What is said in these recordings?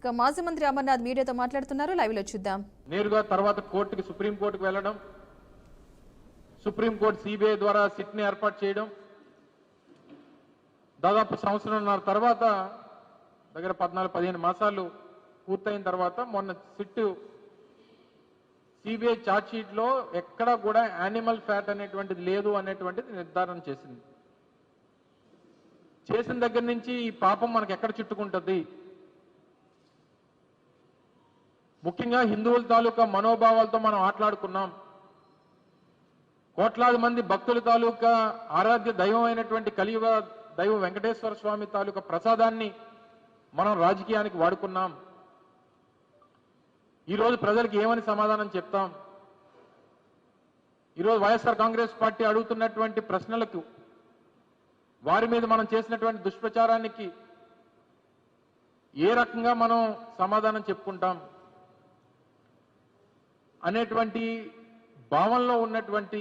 ఇక మాజీ మంత్రి అమర్నాథ్ మీడియాతో మాట్లాడుతున్నారు, లైవ్ లో చూద్దాం. నేరుగా తర్వాత కోర్టుకి సుప్రీం కోర్టుకు వెళ్ళడం, సుప్రీం కోర్టు సిబిఐ ద్వారా సిట్ ని ఏర్పాటు చేయడం, దాదాపు సంవత్సరంన్నర తర్వాత దగ్గర 14-15 మాసాలు పూర్తయిన తర్వాత మొన్న సిట్ సిబిఐ ఛార్జ్ షీట్ లో ఎక్కడా కూడా యానిమల్ ఫ్యాట్ అనేటువంటిది లేదు అనేటువంటిది నిర్ధారణ చేసింది. చేసిన దగ్గర నుంచి ఈ పాపం మనకు ఎక్కడ చుట్టుకుంటుంది, ముఖ్యంగా హిందువుల తాలూకా మనోభావాలతో మనం ఆటలాడుకున్నాం. కోట్లాది మంది భక్తుల తాలూకా ఆరాధ్య దైవం అయినటువంటి కలియుగ దైవం వెంకటేశ్వర స్వామి తాలూకా ప్రసాదాన్ని మనం రాజకీయానికి వాడుకున్నాం. ఈరోజు ప్రజలకు ఏమని సమాధానం చెప్తాం? ఈరోజు వైఎస్ఆర్ కాంగ్రెస్ పార్టీ అడుగుతున్నటువంటి ప్రశ్నలకు, వారి మీద మనం చేసినటువంటి దుష్ప్రచారానికి ఏ రకంగా మనం సమాధానం చెప్పుకుంటాం అనేటువంటి భావనలో ఉన్నటువంటి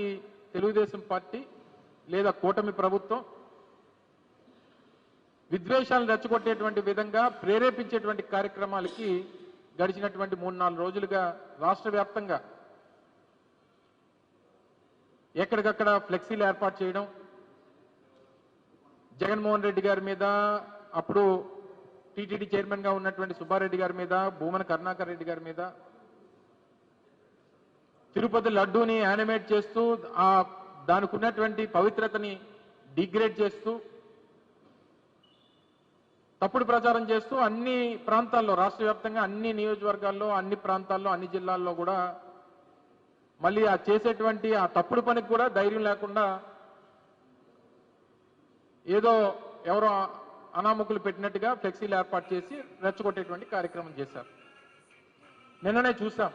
తెలుగుదేశం పార్టీ లేదా కూటమి ప్రభుత్వం విద్వేషాలను రెచ్చగొట్టేటువంటి విధంగా ప్రేరేపించేటువంటి కార్యక్రమాలకి గడిచినటువంటి 3-4 రోజులుగా రాష్ట్ర వ్యాప్తంగా ఎక్కడికక్కడ ఫ్లెక్సీలు ఏర్పాటు చేయడం, జగన్మోహన్ రెడ్డి గారి మీద, అప్పుడు టీటీడీ చైర్మన్ గా ఉన్నటువంటి సుబ్బారెడ్డి గారి మీద, భూమన కరుణాకర్ రెడ్డి గారి మీద, తిరుపతి లడ్డూని యానిమేట్ చేస్తూ దానికి ఉన్నటువంటి పవిత్రతని డిగ్రేడ్ చేస్తూ తప్పుడు ప్రచారం చేస్తూ అన్ని ప్రాంతాల్లో, రాష్ట్ర వ్యాప్తంగా అన్ని నియోజకవర్గాల్లో, అన్ని ప్రాంతాల్లో, అన్ని జిల్లాల్లో కూడా మళ్ళీ చేసేటువంటి ఆ తప్పుడు పనికి కూడా ధైర్యం లేకుండా ఏదో ఎవరో అనామకులు పెట్టినట్టుగా ఫ్లెక్సీలు ఏర్పాటు చేసి రెచ్చగొట్టేటువంటి కార్యక్రమం చేశారు. నిన్ననే చూసాం,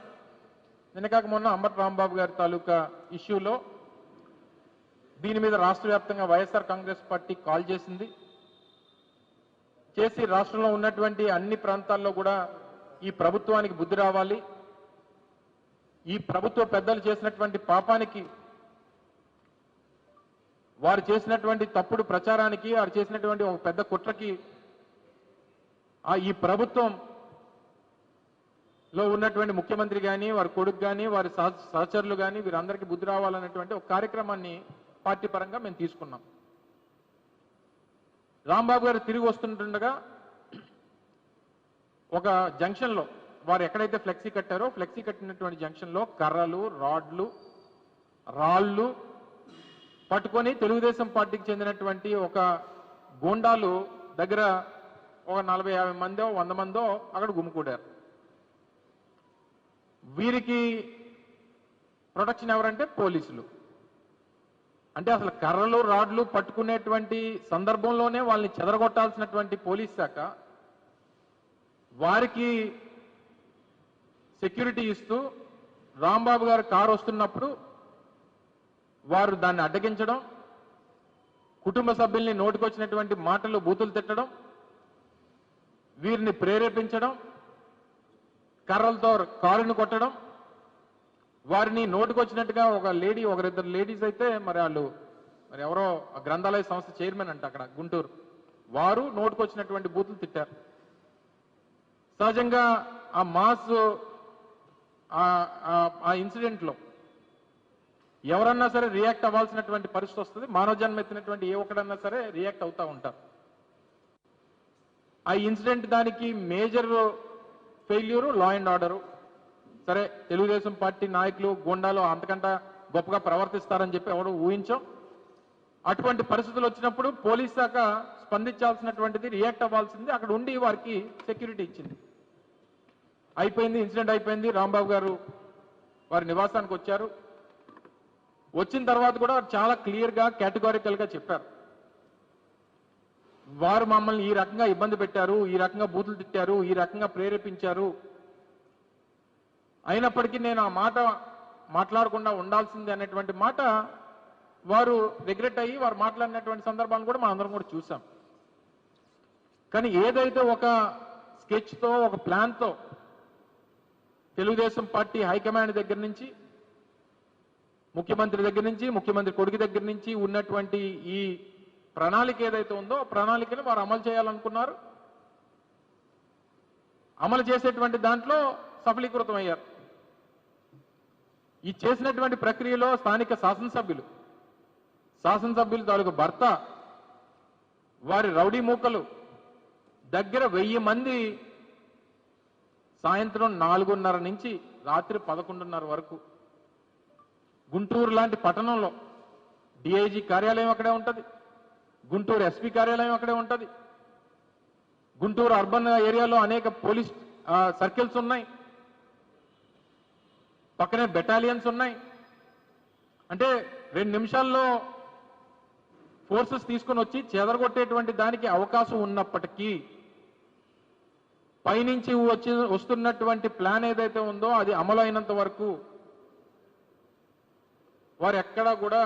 నిన్న కాక మొన్న అంబటి రాంబాబు గారి తాలూకా ఇష్యూలో దీని మీద రాష్ట్ర వ్యాప్తంగా వైఎస్ఆర్ కాంగ్రెస్ పార్టీ కాల్ చేసింది. చేసి రాష్ట్రంలో ఉన్నటువంటి అన్ని ప్రాంతాల్లో కూడా ఈ ప్రభుత్వానికి బుద్ధి రావాలి, ఈ ప్రభుత్వ పెద్దలు చేసినటువంటి పాపానికి, వారు చేసినటువంటి తప్పుడు ప్రచారానికి, వారు చేసినటువంటి ఒక పెద్ద కుట్రకి ఈ ప్రభుత్వం లో ఉన్నటువంటి ముఖ్యమంత్రి కానీ, వారి కొడుకు కానీ, వారి సహచరులు కానీ వీరందరికీ బుద్ధి రావాలనేటువంటి ఒక కార్యక్రమాన్ని పార్టీ పరంగా మేము తీసుకున్నాం. రాంబాబు గారు తిరిగి వస్తుండగా ఒక జంక్షన్లో, వారు ఎక్కడైతే ఫ్లెక్సీ కట్టారో ఫ్లెక్సీ కట్టినటువంటి జంక్షన్లో కర్రలు, రాళ్ళు పట్టుకొని తెలుగుదేశం పార్టీకి చెందినటువంటి ఒక గూండాలు దగ్గర ఒక 40-50 మందో 100 మందో అక్కడ గుమికూడారు. వీరికి ప్రొటెక్షన్ ఎవరంటే పోలీసులు. అంటే అసలు కర్రలు, రాడ్లు పట్టుకునేటువంటి సందర్భంలోనే వాళ్ళని చెదరగొట్టాల్సినటువంటి పోలీస్ శాఖ వారికి సెక్యూరిటీ ఇస్తూ రాంబాబు గారు కారు వస్తున్నప్పుడు వారు దాన్ని అడ్డగించడం, కుటుంబ సభ్యుల్ని నోటికొచ్చినటువంటి మాటలు బూతులు తిట్టడం, వీరిని ప్రేరేపించడం, కర్రలతో కారుని కొట్టడం, వారిని నోటుకొచ్చినట్టుగా ఒకరిద్దరు లేడీస్ అయితే మరి ఎవరో గ్రంథాలయ సంస్థ చైర్మన్ అంట అక్కడ గుంటూరు, వారు నోటుకొచ్చినటువంటి బూతులు తిట్టారు. సహజంగా ఆ మాస్ ఆ ఇన్సిడెంట్ లో ఎవరన్నా సరే రియాక్ట్ అవ్వాల్సినటువంటి పరిస్థితి వస్తుంది. మానవ జన్మ ఎత్తినటువంటి ఏ ఒక్కడన్నా సరే రియాక్ట్ అవుతా ఉంటారు. ఆ ఇన్సిడెంట్ దానికి major failure law and order. సరే, తెలుగుదేశం పార్టీ నాయకులు గూండాలు అంతకంటే గొప్పగా ప్రవర్తిస్తారని చెప్పి ఎవరు ఊహించాం. అటువంటి పరిస్థితులు వచ్చినప్పుడు పోలీస్ శాఖ స్పందించాల్సినటువంటిది, రియాక్ట్ అవ్వాల్సింది, అక్కడ ఉండి వారికి సెక్యూరిటీ ఇచ్చింది. అయిపోయింది, ఇన్సిడెంట్ అయిపోయింది. రాంబాబు గారు వారి నివాసానికి వచ్చారు. వచ్చిన తర్వాత కూడా చాలా క్లియర్గా కేటగారికల్గా చెప్పారు, వారు మమ్మల్ని ఈ రకంగా ఇబ్బంది పెట్టారు, ఈ రకంగా బూతులు తిట్టారు, ఈ రకంగా ప్రేరేపించారు. అయినప్పటికీ నేను ఆ మాట మాట్లాడకుండా ఉండాల్సిందే అనేటువంటి మాట వారు రిగ్రెట్ అయ్యి వారు మాట్లాడినటువంటి సందర్భాలను కూడా మనం అందరం కూడా చూసాం. కానీ ఏదైతే ఒక స్కెచ్తో, ఒక ప్లాన్తో తెలుగుదేశం పార్టీ హైకమాండ్ దగ్గర నుంచి, ముఖ్యమంత్రి దగ్గర నుంచి, ముఖ్యమంత్రి కొడుకు దగ్గర నుంచి ఉన్నటువంటి ఈ ప్రణాళిక ఏదైతే ఉందో ఆ ప్రణాళికను వారు అమలు చేయాలనుకున్నారు. అమలు చేసేటువంటి దాంట్లో సఫలీకృతం అయ్యారు. ఈ చేసినటువంటి ప్రక్రియలో స్థానిక శాసనసభ్యులు తాలూకు భర్త, వారి రౌడీ మూకలు దగ్గర 1000 మంది సాయంత్రం 4:30 నుంచి రాత్రి 11:30 వరకు గుంటూరు లాంటి పట్టణంలో డిఐజీ కార్యాలయం అక్కడే ఉంటుంది, గుంటూరు ఎస్పీ కార్యాలయం అక్కడే ఉంటుంది, గుంటూరు అర్బన్ ఏరియాలో అనేక పోలీస్ సర్కిల్స్ ఉన్నాయి, పక్కనే బెటాలియన్స్ ఉన్నాయి. అంటే 2 నిమిషాల్లో ఫోర్సెస్ తీసుకొని వచ్చి చెదరగొట్టేటువంటి దానికి అవకాశం ఉన్నప్పటికీ పైనుంచి వస్తున్నటువంటి ప్లాన్ ఏదైతే ఉందో అది అమలు అయినంత వరకు వారు ఎక్కడా కూడా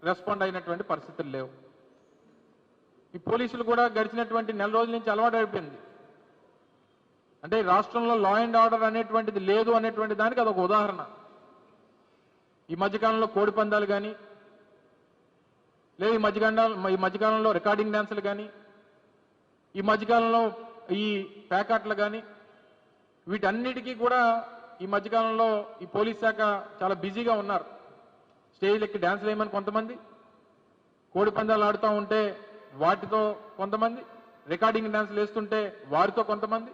రెస్పాండ్ అయినటువంటి పరిస్థితులు లేవు. ఈ పోలీసులు కూడా గడిచినటువంటి నెల రోజుల నుంచి అలవాటు అయిపోయింది. అంటే ఈ రాష్ట్రంలో లా అండ్ ఆర్డర్ అనేటువంటిది లేదు అనేటువంటి దానికి అదొక ఉదాహరణ. ఈ మధ్యకాలంలో కోడి పందాలు కానీ, లేదు ఈ మధ్యకాలంలో రికార్డింగ్ డ్యాన్సులు కానీ, ఈ మధ్యకాలంలో ఈ ప్యాకాట్లు కానీ, వీటన్నిటికీ కూడా ఈ మధ్యకాలంలో ఈ పోలీస్ శాఖ చాలా బిజీగా ఉన్నారు. స్టేజ్ ఎక్కి డ్యాన్సులు వేయమని కొంతమంది, కోడి పందాలు ఆడుతూ ఉంటే వాటితో కొంతమంది, రికార్డింగ్ డ్యాన్సులు వేస్తుంటే వారితో కొంతమంది.